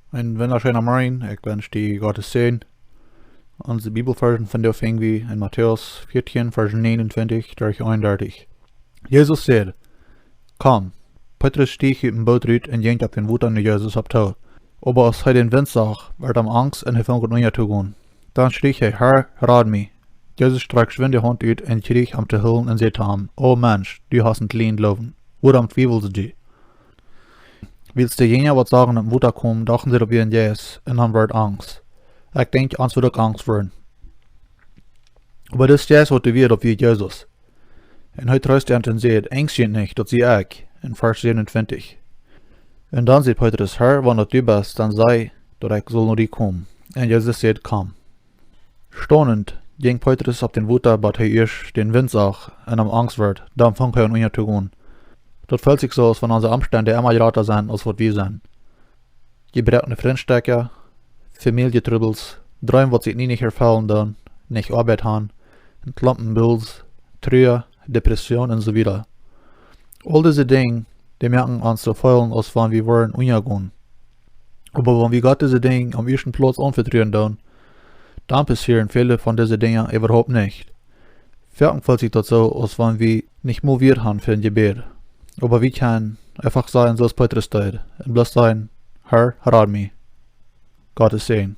Ein wunderschöner Morgen, ich wünsche dir Gottes Segen. Unsere Bibelversen finden wir irgendwie in Mathaeus 14, Vers 29 durch 31. Jesus sagt, Komm. Petrus stieech uit een boot uit en jinkj op den Wota naar Jesus opptoo. Aber als hij den Wint sach, werd hem angst en hij vond unjatogonen. Dan schreech hij, Herr, red mij. Jesus strak schwind de hand uit en kjrieech hem te hoolen en zei te hem, O Mensch, du hast kjlienen Gloowen. Wuarom twiewelsd? Willst du jener wat sagen am Wota kommen, dachten sie op ihren Jes, en dan werd angst. Ich denk, ans wird auch angst worden. Aber das Jes wat du weer op wie Jesus. En hij troost hem en zei, angst niet, dat zie ik, in vers 27. En dan zei Petrus, Herr, wanneer du bist, dan zei, dat ik zal naar die komen. En Jesus zei, Komm. Stonend ging Petrus op den Wota, bat hij eerst den Wint zag, en am angst werd, dan vond hij unjatogonen. Dat voelt zich zo als van onze omstanden immer groter zijn als wat we zijn. Gebrochene vriendstukken, familietroubles, dromen wat zich niet hervallen dan, niet arbeid haben, Klampenbills, Treue, Depression und so weiter. All diese Dinge, die merken uns so fehlen, als wenn wir waren unjatogonen. Aber wenn wir Gott diese Dinge am ersten Platz anvertrauen dann passieren viele von diesen Dingen überhaupt nicht. Wirken fühlt sich das so, als wenn wir nicht motiviert haben für ein Gebet. Aber wir können einfach sagen, so ist Petrus steht, und bloß sagen, Herr, red mich. Gottes Segen.